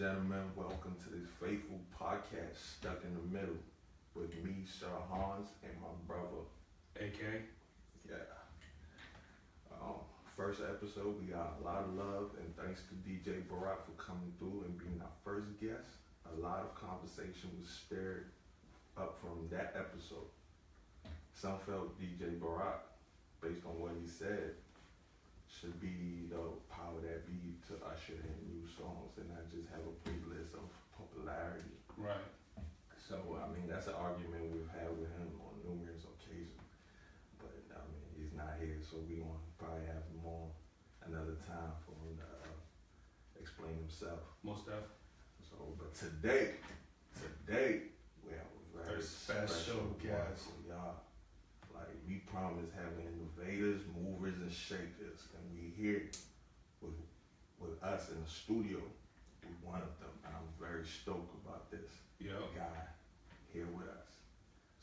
gentlemen, welcome to this faithful podcast, Stuck in the Middle, with me, SirHans, and my brother, AK. Yeah. First episode, we got a lot of love, and thanks to DJ Barack for coming through and being our first guest. A lot of conversation was stirred up from that episode. Some felt DJ Barack, based on what he said, should be the power that be to usher in new songs and not just have a playlist of popularity. Right. So, I mean, that's an argument we've had with him on numerous occasions. But, I mean, he's not here, so we want to probably have him on another time for him to explain himself. Most definitely. So, but today, we have a very special guest. Y'all. Like, we promised having innovators, movers, and shakers, and we here with us in the studio with one of them. And I'm very stoked about this guy here with us.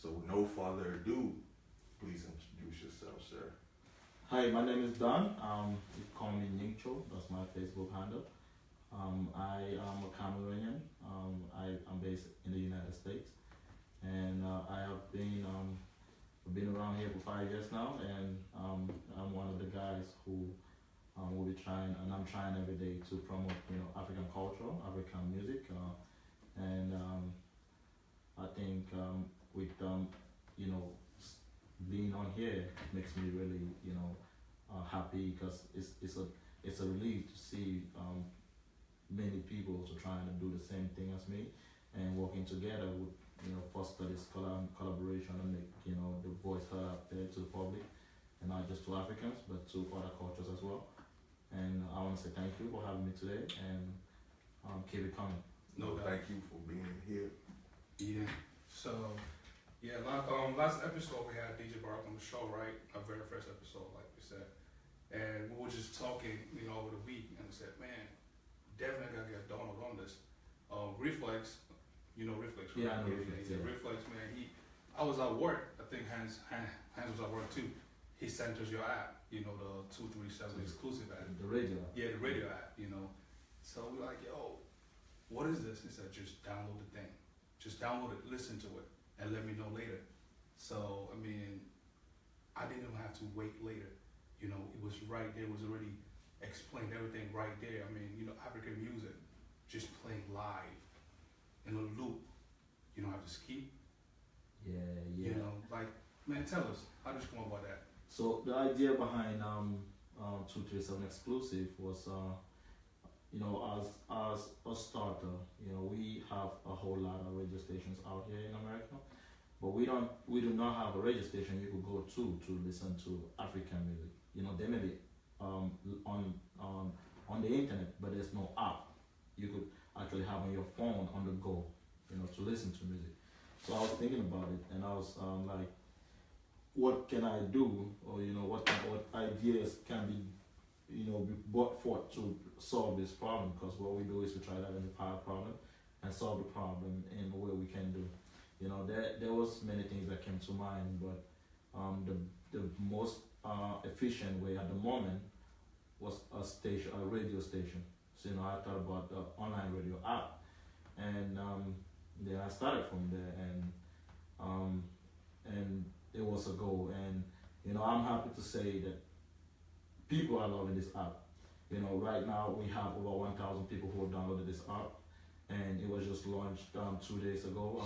So, no further ado, please introduce yourself, sir. Hi, my name is Don. You can call me Nying Cho. That's my Facebook handle. I am a Cameroonian. I'm based in the United States, and I have been around here for 5 years now, and I'm one of the guys who will be trying, and I'm trying every day to promote, African culture, African music, and I think with being on here makes me really, happy, because it's a relief to see many people also trying to do the same thing as me, and working together would foster this collaboration and make the voice heard out there to the public, and not just to Africans but to other cultures as well. And I want to say thank you for having me today, and keep it coming. No, thank you for being here. Yeah. So, last episode we had DJ Barack on the show, right? Our very first episode, like we said, and we were just talking, over the week, and we said, man, definitely gotta get Donald on this. Reflex. Reflex, right? Yeah, I know Reflex. Yeah. Reflex, man. I was at work. I think Hans was at work too. He sent us your app, the 237 Exclusive app. The radio. Yeah, the radio app. So we're like, yo, what is this? He said, just download the thing. Just download it, listen to it, and let me know later. So I mean, I didn't even have to wait later. It was right there. It was already explained, everything right there. I mean, African music, just playing live in a loop. You don't have to skip. Yeah. Man, tell us, how did you come up with that? So the idea behind 237 Exclusive was, as a starter, we have a whole lot of radio stations out here in America, but we do not have a radio station you could go to listen to African music. They may be on the internet, but there's no app you could actually have on your phone on the go, to listen to music. So I was thinking about it, and I was like, what can I do, or what ideas can be, be brought forth to solve this problem? Because what we do is we try to identify a problem and solve the problem in a way we can do. There was many things that came to mind, but the most efficient way at the moment was a radio station. So I thought about the online radio app, and then I started from there, and it was a goal. And I'm happy to say that people are loving this app. Right now we have over 1,000 people who have downloaded this app, and it was just launched 2 days ago.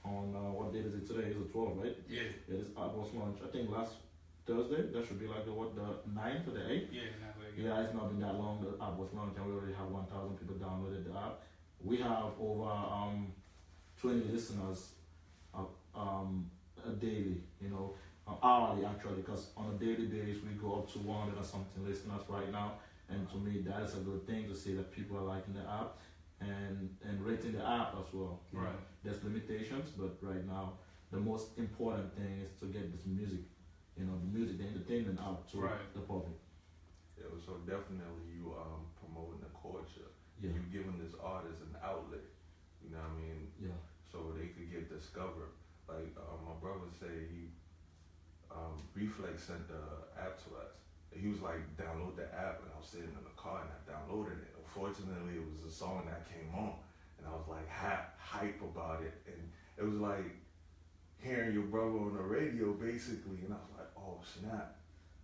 On what date is it today? It's the 12th, right? Yeah. This app was launched, I think, last Thursday. That should be like the 9th or the 8th? Yeah, it's not been that long. The app was launched, and we already have 1,000 people downloaded the app. We have over 20 listeners daily, hourly actually, because on a daily basis we go up to 100 or something listeners right now, and to me that is a good thing to see that people are liking the app and rating the app as well. Right. There's limitations, but right now the most important thing is to get this music, the entertainment out to the public. Yeah, so definitely you promoting the culture. Yeah. You giving this artist an outlet, you know what I mean? Yeah. So they could get discovered. Like my brother said, Reflex sent the app to us. He was like, download the app, and I was sitting in the car and I downloaded it. fortunately, it was a song that came on, and I was like hype about it, and it was like hearing your brother on the radio basically, and I was like, oh snap.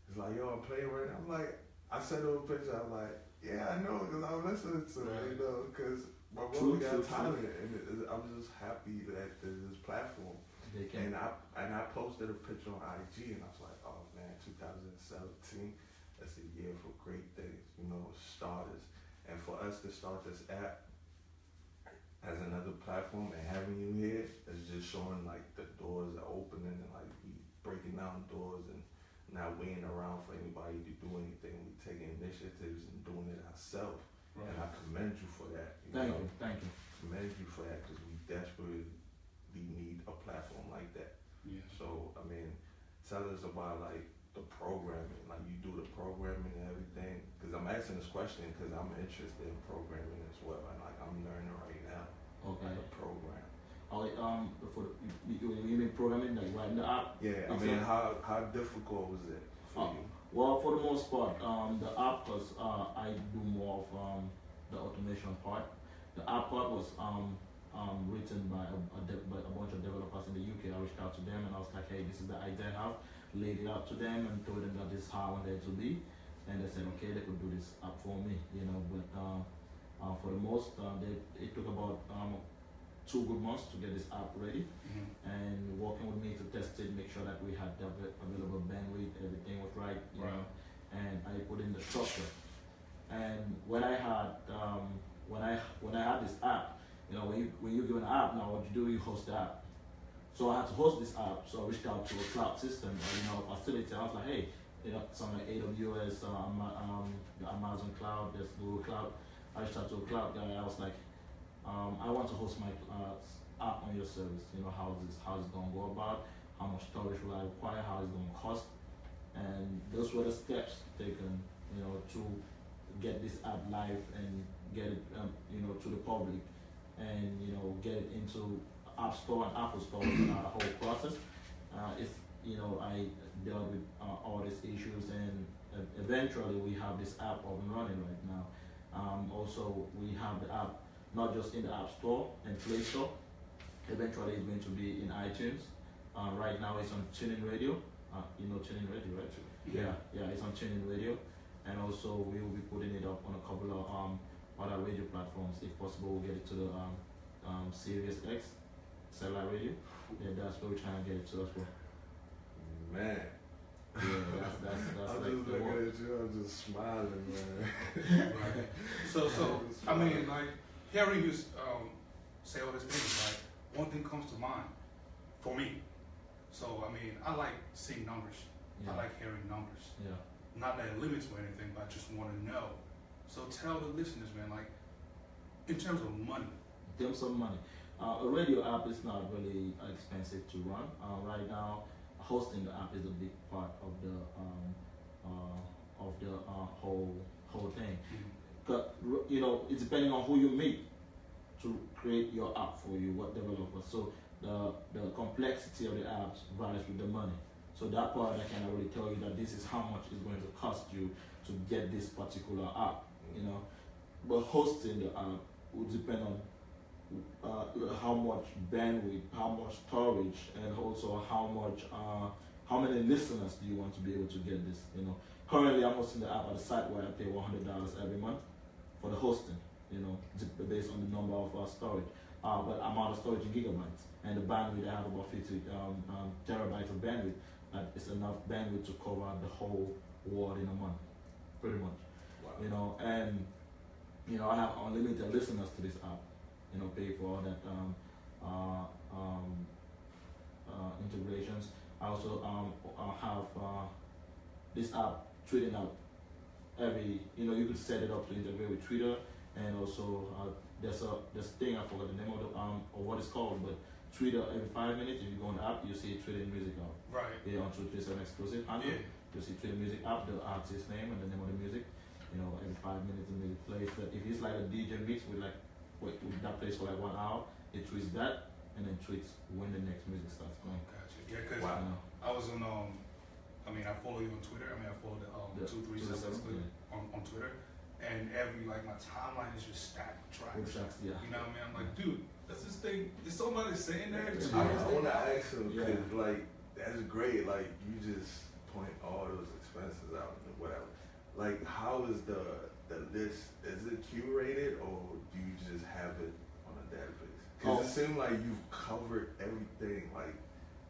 It's like, yo, I'm playing right now. I'm like, I sent her a picture. I'm like, yeah, I know, because I'm listening to it, you know, because my brother got talent, and I'm just happy that there's this platform. And I posted a picture on IG, and I was like, oh man, 2017, that's a year for great things, you know, starters. And for us to start this app as another platform and having you here is just showing like the doors are opening, and like we breaking down doors and not waiting around for anybody to do anything. We taking initiatives and doing it ourselves. Right. And I commend you for that. Thank you. Commend you for that, because we desperately need a platform like that. Yeah. So, I mean, tell us about like the programming, like you do the programming and everything. Because I'm asking this question because I'm interested in programming as well, and like I'm learning right now. Okay. The program. You mean programming, like writing the app? Yeah. I mean, how difficult was it for you? Well, for the most part, the app was I do more of the automation part. The app part was written by a bunch of developers in the UK. I reached out to them and I was like, hey, this is the idea I have. Laid it out to them and told them that this is how I wanted it to be. And they said, okay, they could do this app for me, you know. But for the most, it took about 2 good months to get this app ready. And working with me to test it, make sure that we had the available bandwidth, everything was right, you know. And I put in the structure. And when I had this app, you know, when you give an app, now what you do, you host the app. So I had to host this app, so I reached out to a cloud system, you know, facility. I was like, hey, you know, some like AWS, the Amazon Cloud, there's Google Cloud. I reached out to a cloud guy. I was like, I want to host my app on your service. You know, how's it gonna go about? How much storage will I require? How it's gonna cost? And those were the steps taken, you know, to get this app live and get it, you know, to the public, and you know, get it into App Store and Apple Store. The whole process. It's, you know, I dealt with all these issues, and eventually we have this app up and running right now. Also, we have the app not just in the App Store and Play Store. Eventually, it's going to be in iTunes. Right now, it's on TuneIn Radio. You know TuneIn Radio, right? Yeah, it's on TuneIn Radio, and also we will be putting it up on a couple of other radio platforms. If possible, we'll get it to the Sirius X satellite radio. Yeah, that's where we're trying to get it to as well. Man. Yeah, that's I'm like just the looking work. at you, I'm just smiling, man. Right. So I mean, like hearing you say all these things, like one thing comes to mind for me. So I mean, I like seeing numbers. Yeah. I like hearing numbers. Yeah. Not that it limits or anything, but I just want to know. So tell the listeners, man, like in terms of money. In terms of money, a radio app is not really expensive to run. Right now, hosting the app is a big part of the whole thing. You know, it's depending on who you meet to create your app for you, what developer. So the complexity of the apps varies with the money. So that part I can already tell you that this is how much it's going to cost you to get this particular app, you know. But hosting the app would depend on how much bandwidth, how much storage, and also how many listeners do you want to be able to get this, you know. Currently I'm hosting the app at a site where I pay $100 every month for the hosting, you know, based on the number of storage. But I'm out of storage in gigabytes, and the bandwidth I have about 50 terabytes of bandwidth. It's enough bandwidth to cover the whole world in a month, pretty much. Wow. You know, and you know, I have unlimited listeners to this app. You know, pay for all that integrations. I also have this app tweeting out every. You know, you could set it up to integrate with Twitter, and also there's thing, I forgot the name of the or what it's called, but Twitter every 5 minutes. If you go on the app, you see Twitter music out. Right. Yeah, on 237Xclusive handle. Yeah. You see Twitter music app, the artist name and the name of the music. You know, every 5 minutes the music plays. But if it's like a DJ mix with like with that plays for like 1 hour, it tweets that and then tweets when the next music starts playing. Gotcha. Yeah, because Wow. I was on I mean, I follow you on Twitter. I mean, I follow the 237 yeah. on Twitter, and every like my timeline is just stacked with tracks. Tracks, yeah. You know what I mean? I'm like, dude, that's this thing. Is somebody saying that? I want to ask him because like that's great. Like you just point all those expenses out and whatever. Like how is the list? Is it curated or do you just have it on a database? Because it seems like you've covered everything, like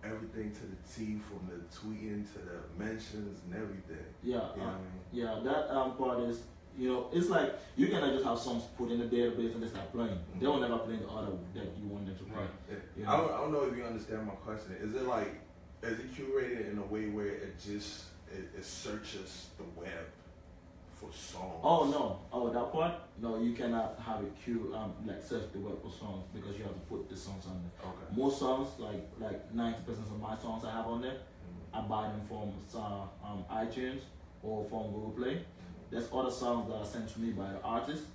everything to the T, from the tweeting to the mentions and everything. Yeah, you know what I mean? Yeah. That part is, you know, it's like you cannot just have songs put in the database and they start playing. Mm-hmm. They will never play the order that you want them to play. Right. Yeah. You know? I don't know if you understand my question. Is it curated in a way where it searches the web for songs? Oh no. Oh, that part? No, you cannot have it like search the web for songs because you have to put the songs on there. Okay. Most songs, like 90% of my songs I have on there, I buy them from iTunes or from Google Play. There's other songs that are sent to me by the artists,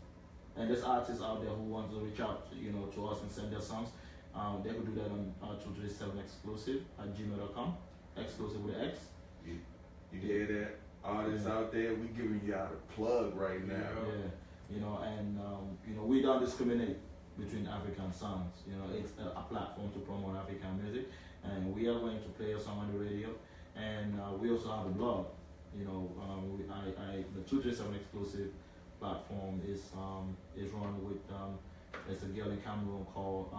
and there's artists out there who want to reach out, to us and send their songs. They could do that on 237Xclusive at gmail.com. Exclusive with X. You hear that? Artists out there, we giving you out a plug right now. Yeah, we don't discriminate between African songs. It's a platform to promote African music, and we are going to play a song on the radio, and we also have a blog. The 237Xclusive platform is run with there's a girl in Cameroon called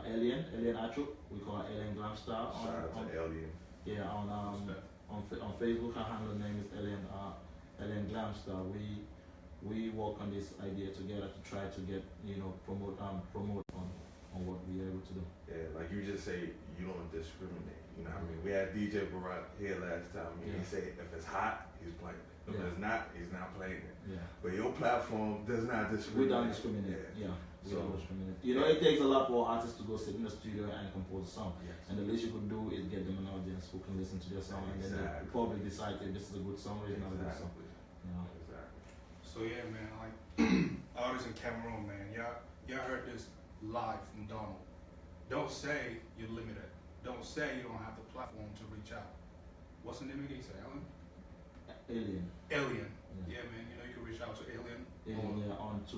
Alien Achuk. We call her Alien Glamstar. Shout out to Alien. Yeah, on Facebook, her handle name is Alien Glamstar. We work on this idea together to try to get promote on what we are able to do. Yeah, like you just say, you don't discriminate. You know what I mean? We had DJ Barack here last time, and he said if it's hot, he's playing it. If it's not, he's not playing it. Yeah. But your platform does not discriminate. We don't discriminate. Yeah. We don't discriminate. It takes a lot for artists to go sit in the studio and compose a song. Yes. And the least you can do is get them an audience who can listen to their song, and then the public decide if this is a good song or it's not a good song. Exactly. So yeah, man, like artists in Cameroon, man, y'all heard this live from Donald. Don't say you're limited. Don't say you don't have the platform to reach out. What's the name again? Say Alien. Alien. Yeah, man. You can reach out to Alien. On to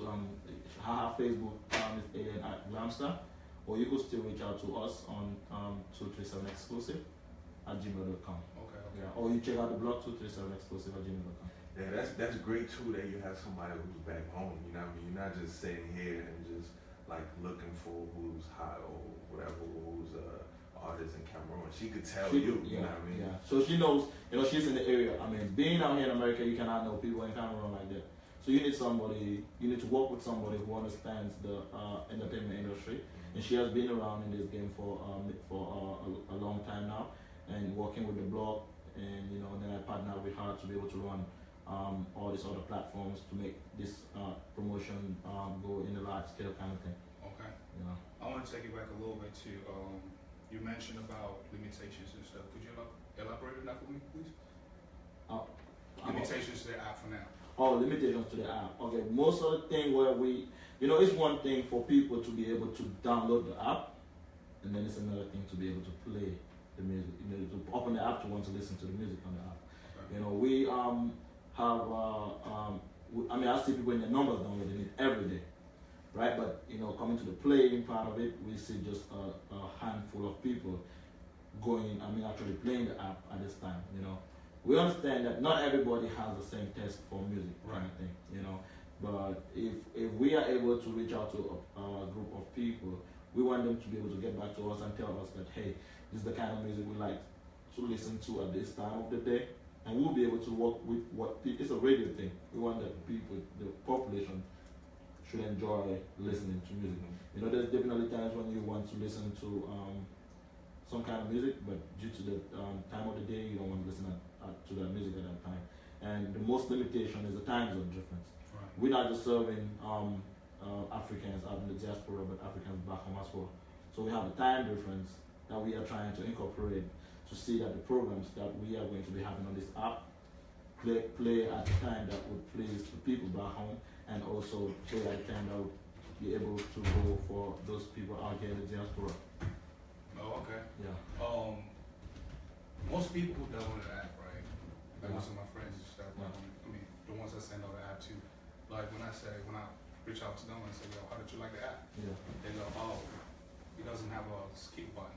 her Facebook is Alien at Glamstar, or you could still reach out to us on 237Xclusive at gmail.com. Okay. Yeah. Or you check out the blog 237Xclusive at gmail.com. Yeah, that's great too that you have somebody who's back home. You know what I mean? You're not just sitting here and just like looking for who's hot or whatever, who's artist in Cameroon. She could tell you know what I mean? Yeah. So she knows, she's in the area. I mean, being out here in America, you cannot know people in Cameroon like that. So you need to work with somebody who understands the entertainment industry. And she has been around in this game for a long time now, and working with the blog, and then I partnered with her to be able to run all these other platforms to make this promotion go in a large scale kind of thing. Okay. Yeah. I want to take you back a little bit to you mentioned about limitations and stuff. Could you elaborate on that for me, please? Limitations to the app for now. Oh, limitations to the app. Okay, most of the thing where it's one thing for people to be able to download the app, and then it's another thing to be able to play the music. To open the app to want to listen to the music on the app. Okay. We I see people in the numbers downloading it every day, right? But coming to the playing part of it, we see just a handful of people actually playing the app at this time. We understand that not everybody has the same taste for music, kind of thing. But if we are able to reach out to a group of people, we want them to be able to get back to us and tell us that, hey, this is the kind of music we like to listen to at this time of the day. And we'll be able to work with it's a radio thing. We want that people, the population, should enjoy listening to music. There's definitely times when you want to listen to some kind of music, but due to the time of the day, you don't want to listen to that music at that time. And the most limitation is the time zone difference. Right. We're not just serving Africans out in the diaspora, but Africans back home as well. So we have a time difference that we are trying to incorporate to see that the programs that we are going to be having on this app play at a time that would please the people back home, and also play at a time that would be able to go for those people out here in the diaspora. Oh, okay. Yeah. Most people who download the app, right? Like most of my friends and stuff. I mean, the ones that send out the app to, like when I reach out to them and say, yo, how did you like the app? Yeah. They go, oh, it doesn't have a skip button.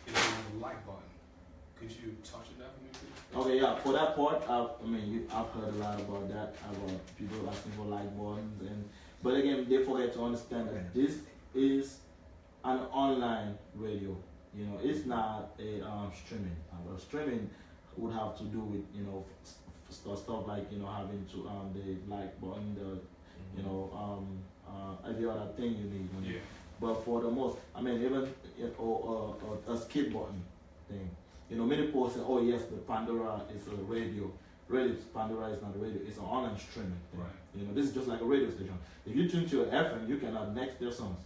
It doesn't have a like button. Could you touch on that for me, please? Okay, yeah. For that part, I've heard a lot about that, about people asking for like buttons, but again, they forget to understand that this is an online radio. You know, it's not a streaming. Streaming would have to do with stuff like having to the like button, the every other thing you need. Yeah. But for the most, even a skip button thing. Many people say, oh yes, the Pandora is a radio. Really, Pandora is not a radio, it's an online streaming thing. Right. This is just like a radio station. If you tune to your FM, you can add next their songs.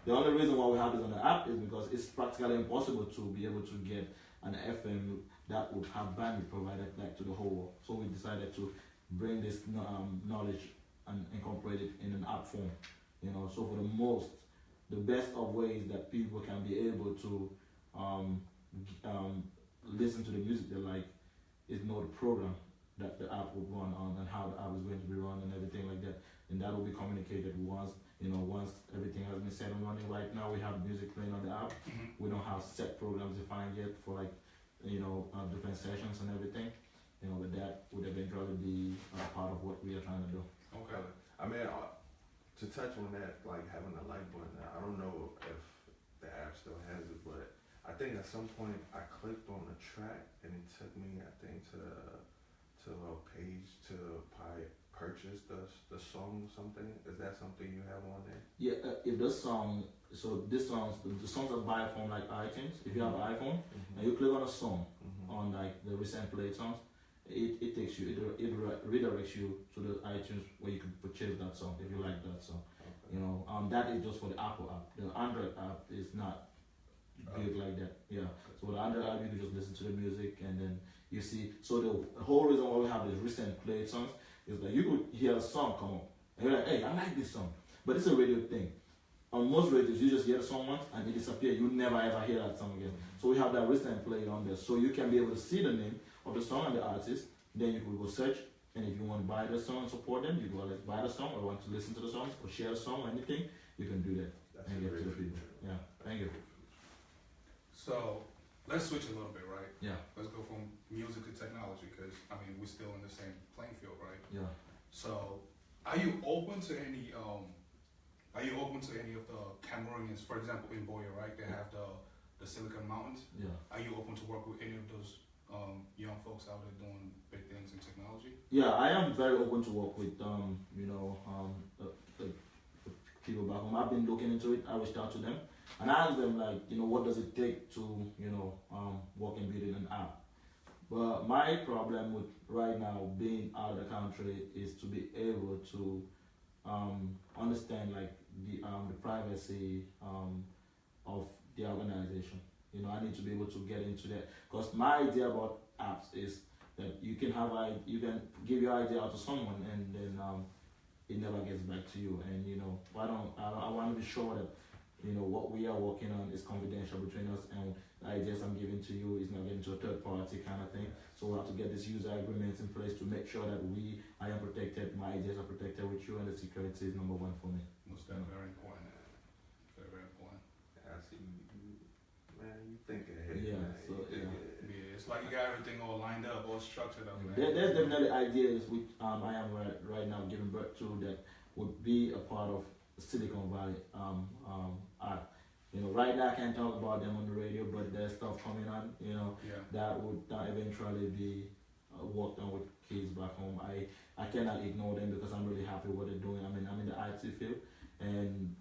The only reason why we have this on the app is because it's practically impossible to be able to get an FM that would have bandwidth provided back to the whole world. So we decided to bring this knowledge and incorporate it in an app form. So for the best of ways that people can be able to listen to the music they like is know the program that the app will run on and how the app is going to be run and everything like that. And that will be communicated once everything has been set and running. Right now we have music playing on the app. Mm-hmm. We don't have set programs defined yet for different sessions and everything. But that would eventually be part of what we are trying to do. Okay. To touch on that, like having a like button, I don't know if the app still has it, but I think at some point I clicked on a track and it took me, I think, to a page to purchase the song or something. Is that something you have on there? Yeah, if the songs are buy from like iTunes. If you have an iPhone and you click on a song on like the recent played songs, it takes you, it redirects you to the iTunes where you can purchase that song if you like that song. Okay. That is just for the Apple app. The Android app is not built like that. Yeah. So the Android app, you can just listen to the music and then you see. So the whole reason why we have these recent played songs is that you could hear a song come up and you're like, hey, I like this song, but it's a radio thing. On most radios, you just hear the song once and it disappears. You never ever hear that song again. So we have that recent play on there, so you can be able to see the name of the song and the artist. Then you could go search, and if you want to buy the song and support them, you go let's buy the song, or want to listen to the songs or share the song or anything, you can do that. That's and get to the people. Yeah, thank you. So let's switch a little bit, right? Yeah. Let's go from music to technology, because we're still in the same playing field, right? Yeah. So are you open to any of the Cameroonians, for example, in Boya, right? They have the Silicon Mountains. Yeah. Are you open to work with any of those young folks out there doing big things in technology? Yeah, I am very open to work with the people back home. I've been looking into it. I reached out to them and I asked them what does it take to work and build an app. But my problem with right now being out of the country is to be able to understand the privacy of the organization. I need to be able to get into that, because my idea about apps is that you can give your idea out to someone and then it never gets back to you. And I want to be sure that what we are working on is confidential between us, and the ideas I'm giving to you is not getting to a third party kind of thing. So we have to get this user agreements in place to make sure that I am protected, my ideas are protected with you, and the security is number one for me. Most definitely very important. Very, very important. I see man, you think ahead. Yeah, man. so Yeah, it's like you got everything all lined up, all structured up. There's definitely ideas which I am right now giving birth to that would be a part of Silicon Valley art. Right now I can't talk about them on the radio, but there's stuff coming on, that would eventually be worked on with kids back home. I cannot ignore them because I'm really happy what they're doing. I'm in the IT field, and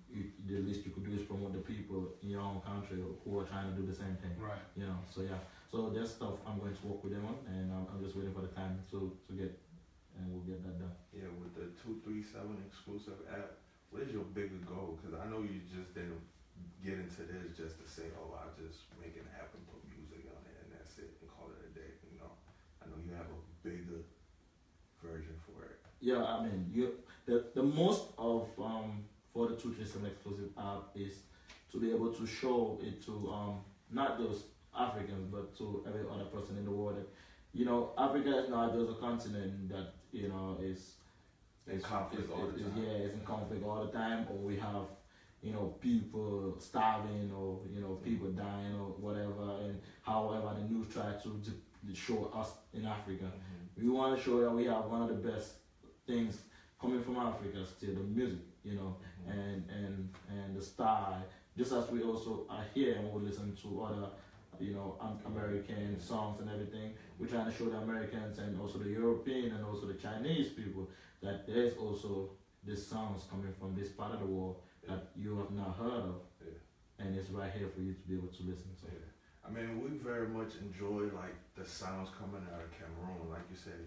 the least you could do is promote the people in your own country who are trying to do the same thing. Right. So yeah. So there's stuff I'm going to work with them on, and I'm just waiting for the time to get, and we'll get that done. Yeah, with the 237Xclusive app, what is your bigger goal? Because I know you just didn't get into this just to say, oh, I'll just make it happen, put music on it, and that's it, and call it a day. I know you have a bigger version for it. Yeah, the most of for the 237Xclusive app is to be able to show it to not just Africans but to every other person in the world that you know, Africa is not just a continent that, you know, is in conflict all the time. Yeah, it's in conflict all the time, or we have, you know, people starving, or, you know, people dying, or whatever, and however the news try to show us in Africa. We want to show that we have one of the best things coming from Africa still, the music, you know, and the style. Just as we also are here and we listen to other, you know, American songs and everything, we're trying to show the Americans and also the European and also the Chinese people that there's also these songs coming from this part of the world that you have not heard of, and it's right here for you to be able to listen to. I mean, we very much enjoy like the sounds coming out of Cameroon, like you said.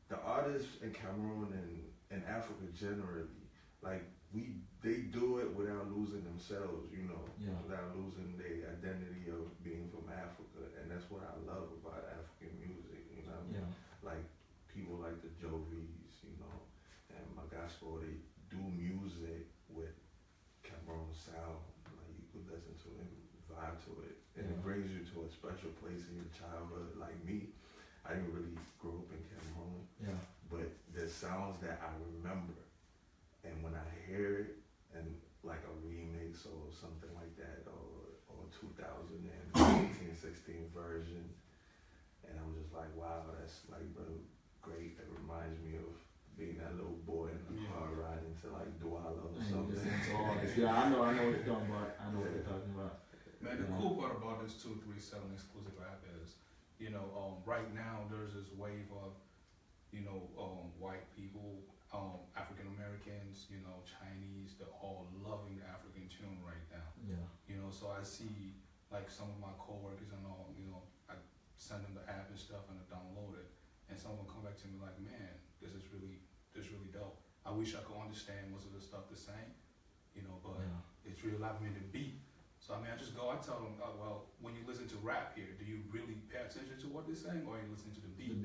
The artists in Cameroon and Africa generally, like they do it without losing themselves, you know, without losing their identity of being from Africa, and that's what I love about African music, you know. Like people like the Jovies, you know, and Magasco, they do music with Cameroon sound, like you could listen to it, vibe to it, and it brings you to a special place in your childhood. Like me, I didn't really grow up in Cameroon, but there's sounds that I remember, and when I hear it, and like a remix or something like that, or 2015, 16 version, and I'm just like, wow, that's like great. That reminds me of being that little boy in the car riding to like Douala or something. I know what you're talking about. I know what you're talking about. Man, the cool part about this 237 exclusive app is, you know, right now there's this wave of, you know, white people, African Americans, you know, Chinese, they're all loving the African tune right now. You know, so I see like some of my coworkers and all, you know, I send them the app and stuff and I download it, and some of them come back to me like, man, this is really dope. I wish I could understand most of the stuff they're saying, you know, but it's really allowing me to beat. So I mean, I tell them, well, when you listen to rap here, do you really pay attention to what they're saying, or are you listening to the beat?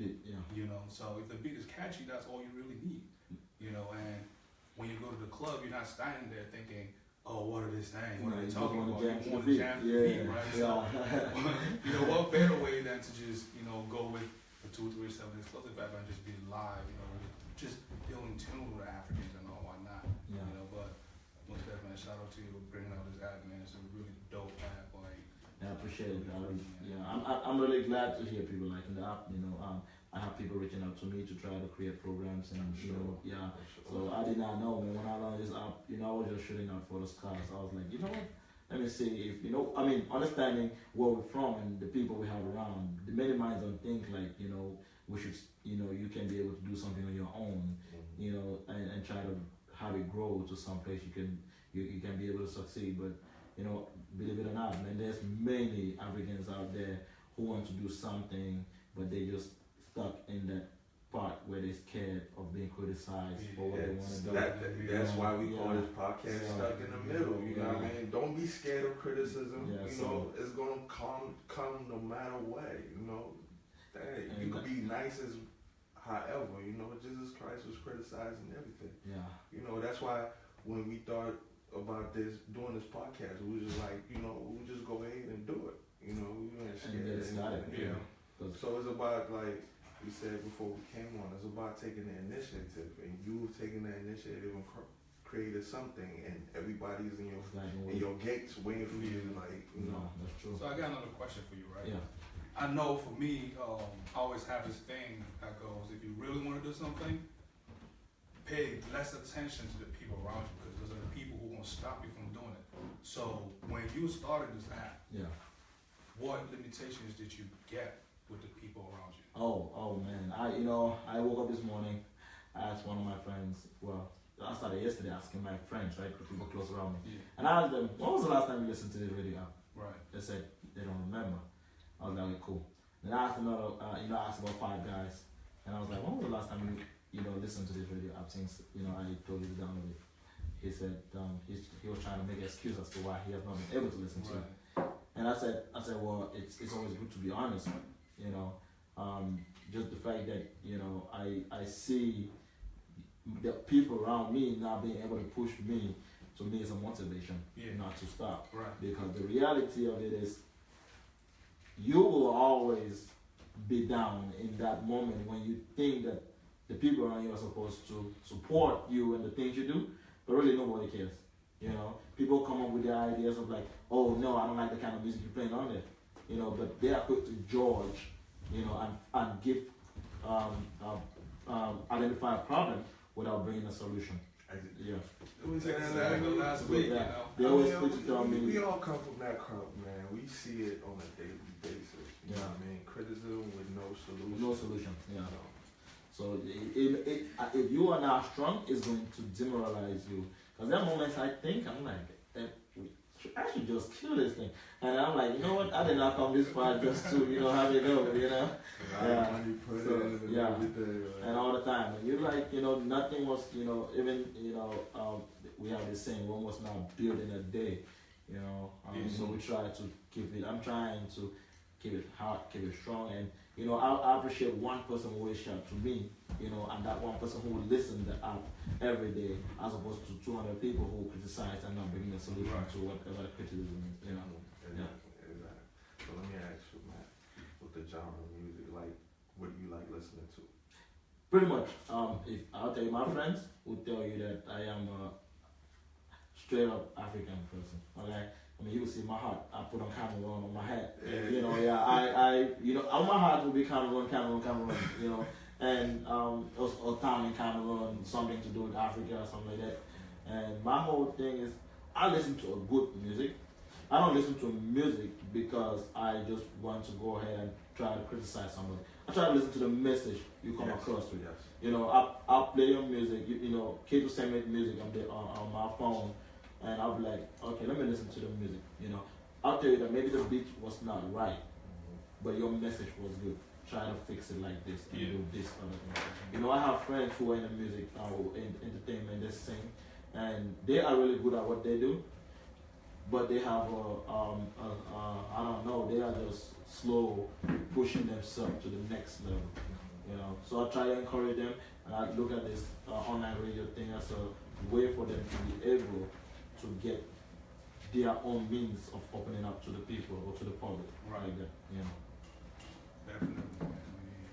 You know, so if the beat is catchy, that's all you really need. You know, and when you go to the club, you're not standing there thinking, oh, what are they saying? What are they talking about? You want to jam the beat, right? So, you know, what better way than to just, you know, go with the 237 exclusive app and just be live, you know, just feeling tune with Africans and all whatnot. You know, but most definitely, shout out to you for bringing out this app, man. It's a really dope app. Like, I appreciate it. I'm really glad to hear people liking the app. You know, I have people reaching out to me to try to create programs, and you know, So I did not know, man. When I learned this app, you know, I was just shooting out for the stars. I was like, you know what? Let me see if, you know, I mean, understanding where we're from and the people we have around, the many minds don't think like, you know, we should, you know, you can be able to do something on your own, you know, and try to have it grow to some place you can be able to succeed. But, you know, believe it or not, man, there's many Africans out there who want to do something, but they just stuck in that part where they're scared of being criticized for what they want to do. That's why we call this podcast Stuck in the Middle. You know what I mean? Don't be scared of criticism. You know, it's gonna come no matter what. You know, dang, you could be nice as however. You know, Jesus Christ was criticized and everything. You know, that's why when we thought about doing this podcast, we was just like, you know, we'll just go ahead and do it. You know, we weren't scared. So it's about, like we said before we came on, it's about taking the initiative, and you've taken the initiative and created something, and everybody's in your gates waiting for you. Like, you know. That's true. So I got another question for you, right? I know for me, I always have this thing that goes, if you really want to do something, pay less attention to the people around you, because those are the people who are going to stop you from doing it. So when you started this app, what limitations did you get with the people around you? Oh man, I woke up this morning, I asked one of my friends, well, I started yesterday asking my friends, right, the people close around me, and I asked them, when was the last time you listened to this radio app? Right. They said they don't remember. I was like, okay, cool. Then I asked another, I asked about 5 guys, and I was like, when was the last time you listened to this radio app since, I told you to download it? He said he was trying to make an excuse as to why he has not been able to listen to it. And I said, well, it's always good to be honest, just the fact that, I see the people around me not being able to push me, to me is a motivation not to stop. Right. Because the reality of it is, you will always be down in that moment when you think that the people around you are supposed to support you and the things you do, but really nobody cares. You know, people come up with their ideas of like, oh no, I don't like the kind of music you're playing on there. You know, but they are quick to judge, you know, and give identify a problem without bringing a solution. Yeah. We said Exactly. Last week, you know. They always quick to tell me. We all come from that crowd, man. We see it on a daily basis. You know what I mean? Criticism with no solution. No solution. Yeah. So if you are not strong, it's going to demoralize you. Because there are moments I think I'm like, I should just kill this thing. And I'm like, you know what? I did not come this far just to, you know, have it go, you know? Yeah. So, yeah. And all the time. And you're like, you know, nothing was, you know, even, you know, we have this saying, one was not built in a day, you know? So we try to keep it, I'm trying to keep it hard, keep it strong. And, you know, I appreciate one person who reached out to me, you know, and that one person who will listen to the app every day, as opposed to 200 people who criticize and not bringing a solution to whatever the criticism is, you know. Exactly. So let me ask you, Matt, with the genre of music, like, what do you like listening to? Pretty much, if I'll tell you, my friends will tell you that I am a straight up African person, okay? I mean, you will see my heart. I put on Cameroon on my hat. You know, you know, on my heart will be Cameroon, you know, and or town in Cameroon, something to do with Africa or something like that. And my whole thing is, I listen to a good music. I don't listen to music because I just want to go ahead and try to criticize somebody. I try to listen to the message you come across with. Yes. You know, I'll play your music. You know, K2 send me music on my phone. And I'll be like, okay, let me listen to the music. You know, I'll tell you that maybe the beat was not right, but your message was good. Try to fix it like this and do this other thing. You know, I have friends who are in the music, in entertainment, they sing, and they are really good at what they do. But they have I don't know, they are just slow pushing themselves to the next level. You know, so I try to encourage them, and I look at this online radio thing as a way for them to be able to get their own means of opening up to the people or to the public, right? Like that, you know. Definitely. I mean,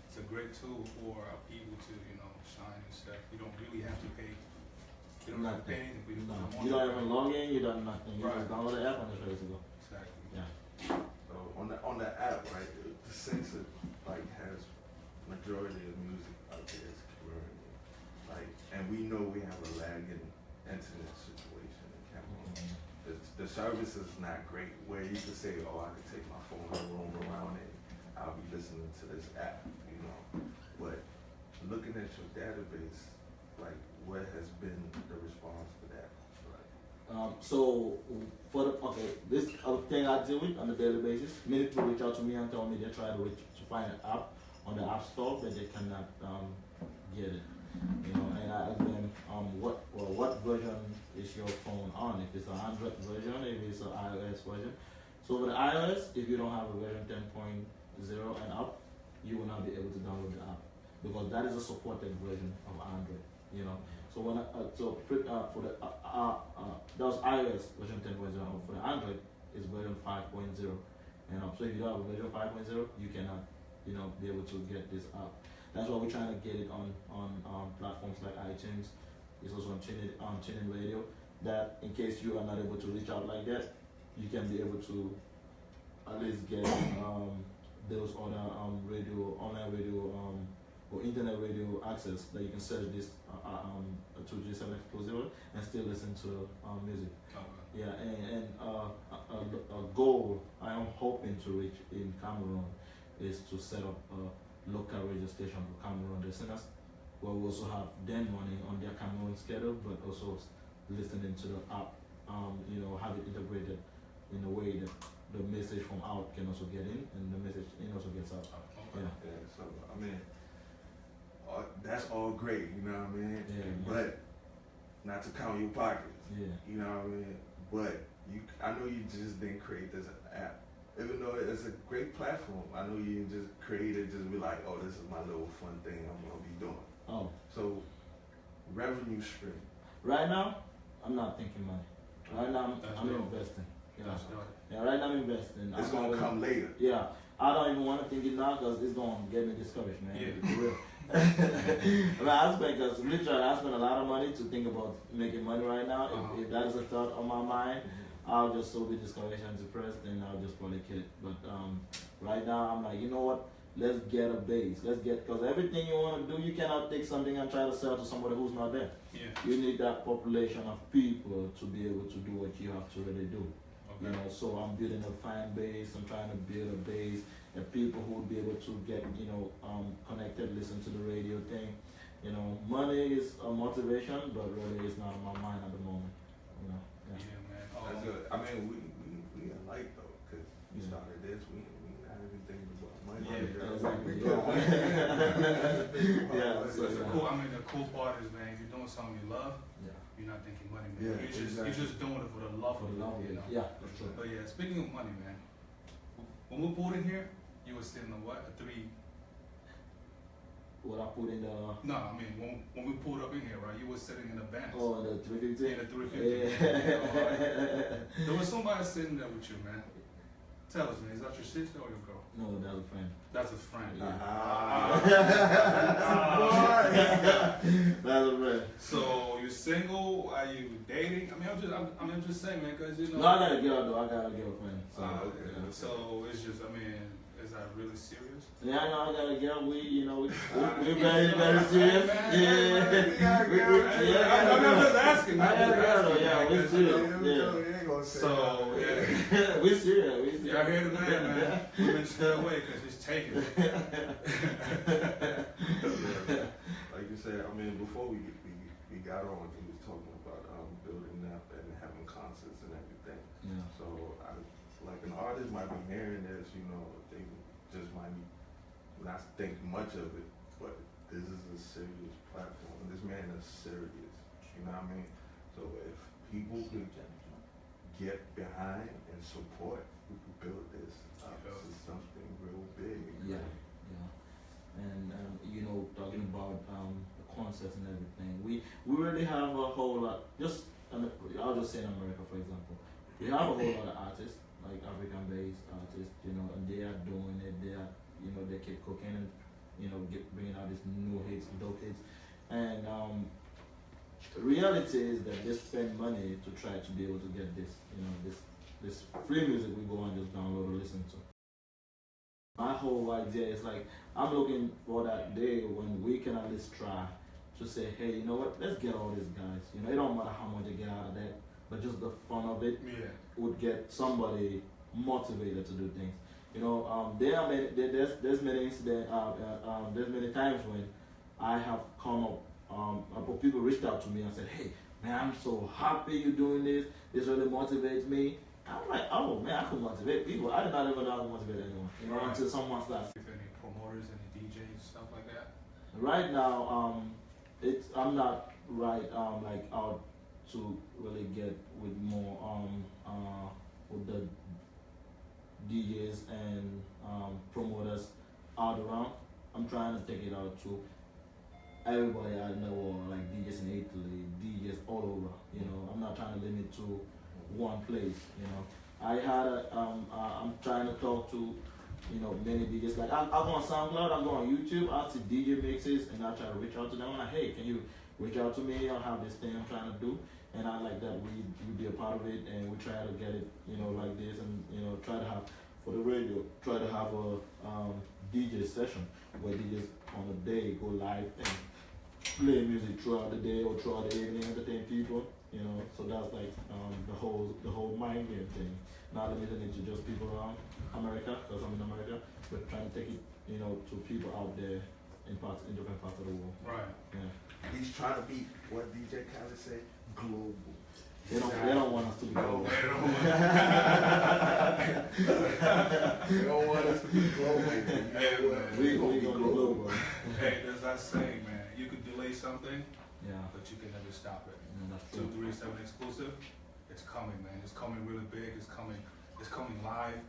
it's a great tool for people to, you know, shine and stuff. You don't really have to pay. You don't have to pay anything. You don't even log in. You don't nothing. You just download the app and it's ready to go. Exactly. Yeah. So on the app, right, the sensor like has majority of music out there is Cameroon. Like, and we know we have a lagging internet situation in Cameroon. The service is not great where you can say, oh, I can take my phone and roam around and I'll be listening to this app, you know. But looking at your database, like, what has been the response to that? Like, so for this thing I deal with on a daily basis, many people reach out to me and tell me they try to find an app on the app store, but they cannot get it. You know, and I ask them, what version is your phone on? If it's an Android version, if it's an iOS version. So with the iOS, if you don't have a version 10.0 and up, you will not be able to download the app because that is a supported version of Android. You know, so when for the that was iOS version 10.0. For the Android, it's version 5.0 and up. So if you don't have a version 5.0, you cannot, you know, be able to get this app. That's why we're trying to get it on platforms like iTunes. It's also on TuneIn Radio. That in case you are not able to reach out like that, you can be able to at least get those other online radio, or internet radio access that you can search this 237Xclusive and still listen to music. Okay. Yeah, and a goal I am hoping to reach in Cameroon is to set up a local radio station for Cameroon listeners, where we also have them running on their Cameroon schedule, but also listening to the app, you know, have it integrated in a way that the message from out can also get in, and the message in also gets out. Okay. Yeah. So I mean, that's all great, you know what I mean? Yeah. But not to count your pockets. Yeah. You know what I mean? But I know you just didn't create this app. Even though it's a great platform, I know you just create it, just be like, oh, this is my little fun thing I'm gonna be doing. Oh. So, revenue stream. Right now, I'm not thinking money. Right now, I'm investing. Yeah. Right now I'm investing. It's gonna come later. Yeah. I don't even want to think it now because it's going to get me discouraged, man. Yeah. For real. Because literally I spend a lot of money to think about making money right now. If that is a thought on my mind, I'll just so be discouraged and depressed, and I'll just probably kill it. But right now I'm like, you know what? Let's get a base. Because everything you want to do, you cannot take something and try to sell to somebody who's not there. Yeah. You need that population of people to be able to do what you have to really do. Okay. You know, so I'm building a fan base. I'm trying to build a base and people who will be able to get, connected, listen to the radio thing. You know, money is a motivation, but really it's not on my mind at the moment. You know. Yeah, man. That's good. I mean, we alike though, because we started this. We not even thinking about money. Yeah, exactly. So cool. I mean, the cool part is, man, if you're doing something you love, you're not thinking money, man. Yeah, You're just doing it for the love of it, you know. Yeah, for sure. But yeah, speaking of money, man, when we pulled in here, you were sitting on what? A 3. What I put in the. No, I mean when we pulled up in here, right? You were sitting in the bench. Oh, the 350. In the 350. Yeah. There was somebody sitting there with you, man. Tell us, man, is that your sister or your girl? No, that's a friend. That's a friend. That's a friend. So you're single? Are you dating? I mean, I'm just saying, man, because No, I got a girl though. I got a girlfriend. So, okay. So it's just, I mean, is that really serious? Yeah, I know I got a girl. We're very serious. I'm just asking. We're serious. So, yeah. We're serious. Y'all hear the man. Women stay away because he's taking it. Like you said, I mean, before we got on, we was talking about building up and having concerts and everything. Yeah. So, like an artist might be hearing this, they just might not think much of it, but this is a serious platform. This man is serious, you know what I mean? So if people could get behind and support, we could build this up to something real big. Yeah. And talking about the concerts and everything, we really have a whole lot. I'll just say in America, for example, we have a whole lot of artists, like African-based artists, and they are doing it. They keep cooking and bringing out these new hits, dope hits, and the reality is that they spend money to try to be able to get this free music we go and just download or listen to. My whole idea is like, I'm looking for that day when we can at least try to say, hey, you know what, let's get all these guys. It don't matter how much they get out of that, but just the fun of it would get somebody motivated to do things. There's many incidents, there's many times when I have come up, people reached out to me and said, hey, man, I'm so happy you're doing this. This really motivates me. I'm like, oh man, I can motivate people. I did not ever know how to motivate anyone, until someone starts. If any promoters, any DJs, stuff like that? Right now, I'm not like out to really get with more with the DJs and promoters out around. I'm trying to take it out to everybody I know, like DJs in Italy, DJs all over. I'm not trying to limit to one place. I had I'm trying to talk to many DJs. Like I go on SoundCloud, I go on YouTube, I see DJ mixes, and I try to reach out to them. I'm like, hey, can you reach out to me? I have this thing I'm trying to do, and I like that we be a part of it, and we try to get it like this, and try to have for the radio, try to have a DJ session where DJs on the day go live and play music throughout the day or throughout the evening, entertain people. So that's like the whole mind game thing. Not limiting it to just people around America, because I'm in America, but trying to take it, to people out there in different parts of the world. Right. Yeah. He's trying to be what DJ Khaled said, global. They don't want us to be global. They don't want us to be global. Hey, man. We gonna be global. Hey, there's that saying, man. You can delay something, Yeah. but you can never stop it. That's true. 237 Exclusive, it's coming, man. It's coming really big. It's coming live.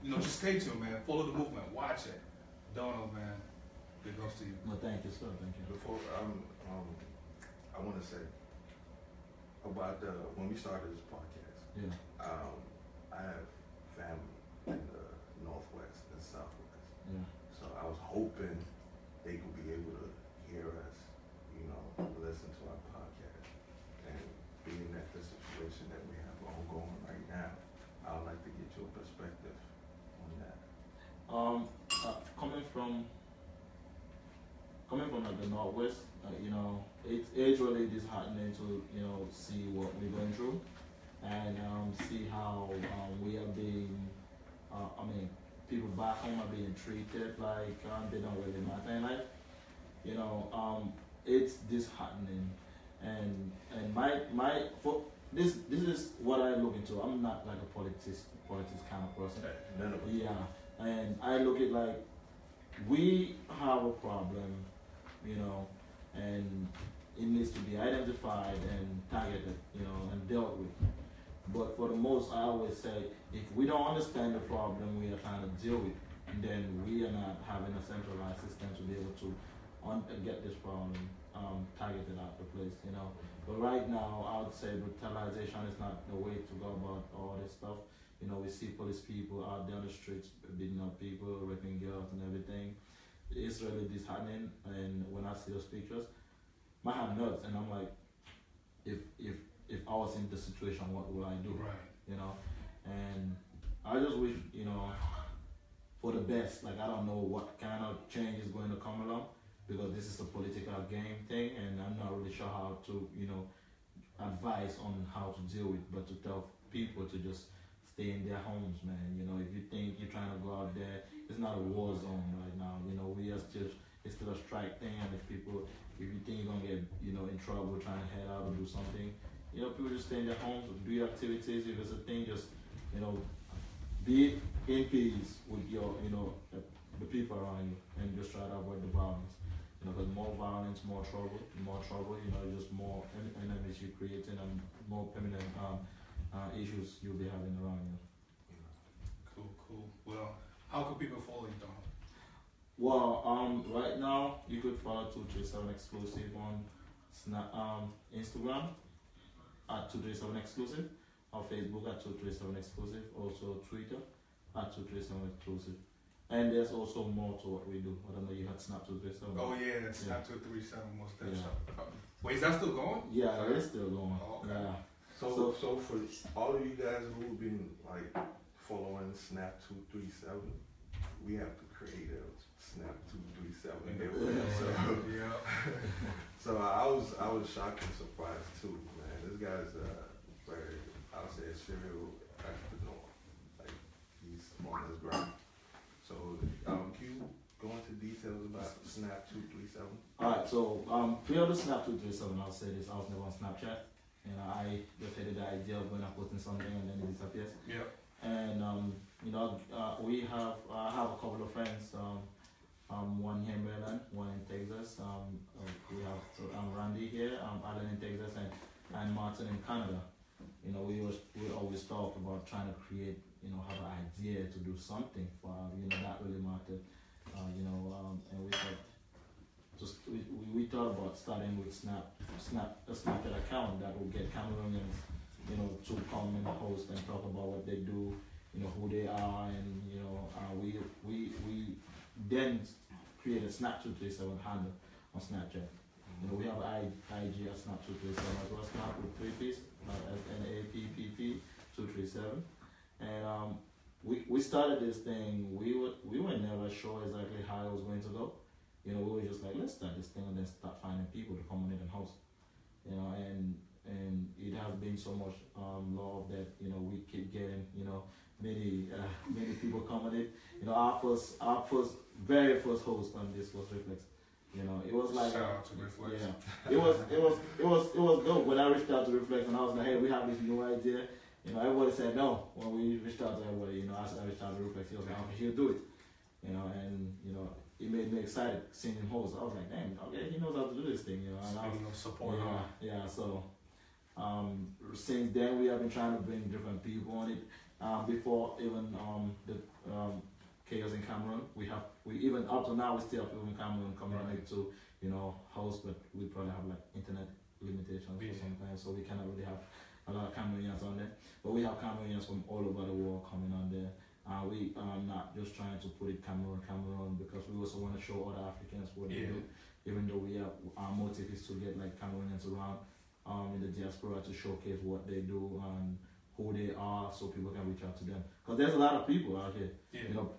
Just stay tuned, man. Follow the movement. Watch it. Donald, man. Big ups to you. Well, thank you, sir. Thank you. Before I want to say about when we started this podcast. Yeah. I have family in the Northwest and Southwest. Yeah. So I was hoping they could be able to hear us, listen to our podcast. And being that the situation that we have ongoing right now, I would like to get your perspective on that. Coming from like the Northwest, it's really disheartening to see what we're going through and see how we are being. People back home are being treated like they don't really matter in life. It's disheartening, and my for this is what I look into. I'm not like a politics kind of person. None of us. Yeah, and I look at like we have a problem, and it needs to be identified and targeted, and dealt with. But for the most, I always say, if we don't understand the problem we are trying to deal with, then we are not having a centralized system to be able to get this problem targeted out the place, But right now, I would say brutalization is not the way to go about all this stuff. We see police people out there on the streets beating up people, raping girls and everything. It's really disheartening, and when I see those pictures, my hand hurts, and I'm like, if I was in the situation, what would I do? Right. And I just wish, for the best. Like, I don't know what kind of change is going to come along, because this is a political game thing, and I'm not really sure how to, advise on how to deal with, but to tell people to just stay in their homes, man. If you think you're trying to go out there, it's not a war zone right now. It's still a strike thing, and if you think you're gonna get, in trouble trying to head out or do something, people just stay in their homes, do your activities. If it's a thing, just, be in peace with your, the people around you, and just try to avoid the violence. Because more violence, more trouble, just more enemies you're creating, and more permanent issues you'll be having around you. Cool. Well, how can people follow you, Don? Well, right now you could follow 237Xclusive on Instagram at 237Xclusive, or Facebook at 237Xclusive, also Twitter at 237Xclusive. And there's also more to what we do. I don't know, you had Snapp237. Oh yeah, Snapp237 most definitely. Yeah. Wait, is that still going? Yeah, it's still going. Oh, okay. Yeah. So for all of you guys who've been like following Snapp237, we have to create a Snapp237. So I was shocked and surprised too, man. This guy's very, I would say, a serial entrepreneur. Like, he's on his grind. So can you go into details about Snapp237? Alright, so prior to Snapp237, I'll say this, I was never on Snapchat. I just hated the idea of when I'm posting something and then it disappears. Yeah. And I have a couple of friends, one here in Maryland, one in Texas. We have Randy here, Alan in Texas, and Martin in Canada. We always talk about trying to create, have an idea to do something for, that really mattered. And we thought about starting with a Snapchat account that will get Cameroonians, to come and host and talk about what they do, who they are, and we then created Snapp237 handle on Snapchat. We have IG at Snapp237 as well, Snap with 3 P's, SNAPPP 237, and we started this thing. We were never sure exactly how it was going to go. We were just like, let's start this thing and then start finding people to come on it and host. And it has been so much love that we keep getting many people come on it. Our very first host on this was Reflex. It was like, shout out to Reflex. Yeah, it was dope when I reached out to Reflex and I was like, hey, we have this new idea. Everybody said no when we reached out to everybody. I reached out to Reflex. He was like, okay, he'll do it. And it made me excited seeing him host. I was like, damn, okay, he knows how to do this thing. Speaking of support, So since then we have been trying to bring different people on it. Before even the Chaos in Cameroon, we even up to now we still have people in Cameroon coming on it to host, but we probably have like internet limitations or something, so we cannot really have a lot of Cameroonians on there. But we have Cameroonians from all over the world coming on there, We are not just trying to put it Cameroon, because we also want to show other Africans what they do. Even though we have our motive is to get like Cameroonians around in the diaspora to showcase what they do and who they are, so people can reach out to them. Because there's a lot of people out here. You know,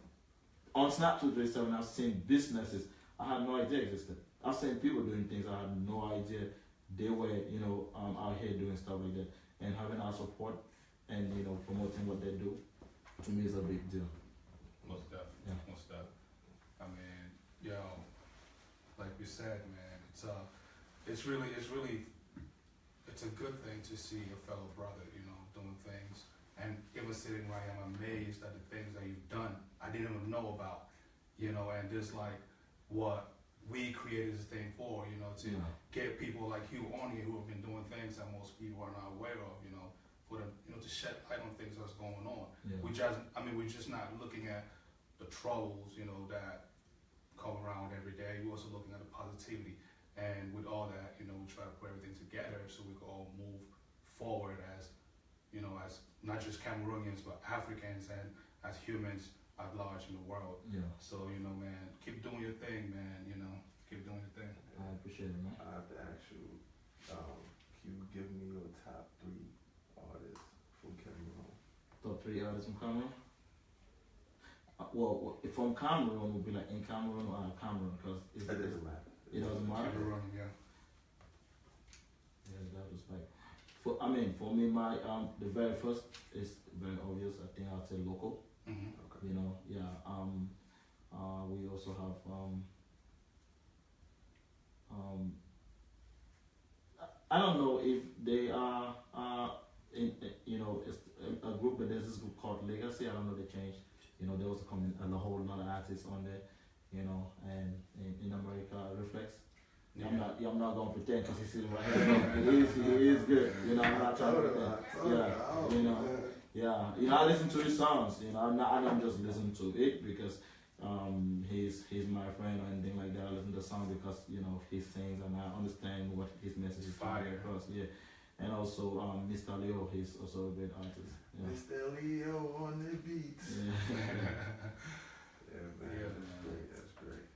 on Snapp237, I've seen businesses I had no idea existed. I've seen people doing things I had no idea they were, you know, out here doing stuff like that. And having our support and, you know, promoting what they do, to me is a big deal. Most definitely, most definitely. I mean, yo, like we said, man, it's really, it's a good thing to see your fellow brother, you know, doing things. And even sitting right here, I'm amazed at the things that you've done I didn't even know about, you know, and just like what we created this thing for, you know, to get people like you on here who have been doing things that most people are not aware of, you know, for them, you know, to shed light on things that's going on. We're just not looking at the troubles, you know, that come around every day. We're also looking at the positivity. And with all that, you know, we try to put everything together so we can all move forward as, you know, as not just Cameroonians, but Africans and as humans at large in the world. So, you know, man, keep doing your thing, man, you know, keep doing your thing. I appreciate it, man. I have to ask you, can you give me your top 3 artists from Cameroon? Top 3 artists from Cameroon? Well, from Cameroon, would be like in Cameroon or out of Cameroon, because it doesn't matter. It doesn't matter. Cameroon, yeah. Yeah, that was like, for me, my the very first is very obvious. I think I'll say local. You know, we also have I don't know if they are you know, it's a group, but there's this group called Legacy. I don't know, they changed. You know, there was a whole lot of artists on there. You know, and in America, Reflex. I'm not gonna pretend because he's sitting right here. He is good. You know, I'm not trying to pretend. You know, I listen to his songs. You know, I don't just listen to it because he's my friend or anything like that. I listen to the song because, you know, he sings and I understand what his message is trying to get across. And also Mr. Leo, he's also a great artist. Mr. Leo on the beats. That's great.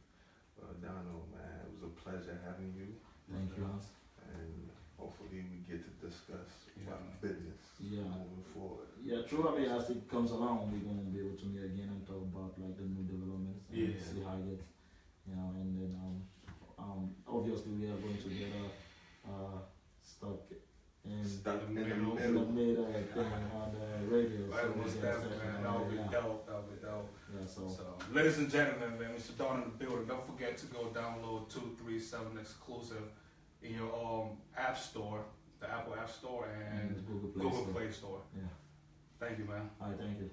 Well, Donald, man, it was a pleasure having you. Thank you, Hans. And hopefully we get to discuss business moving forward. Yeah, true. I mean, as it comes along, we're gonna be able to meet again and talk about like the new developments and see how it gets. You know, and then obviously we are going to get stuck in the middle thing on the radio. That would be dope. Yeah, so ladies and gentlemen, man, Mr. Don in the building. Don't forget to go download 237Xclusive in your app store, the Apple App Store and Google Play Store. Yeah. Thank you, man. All right, thank you.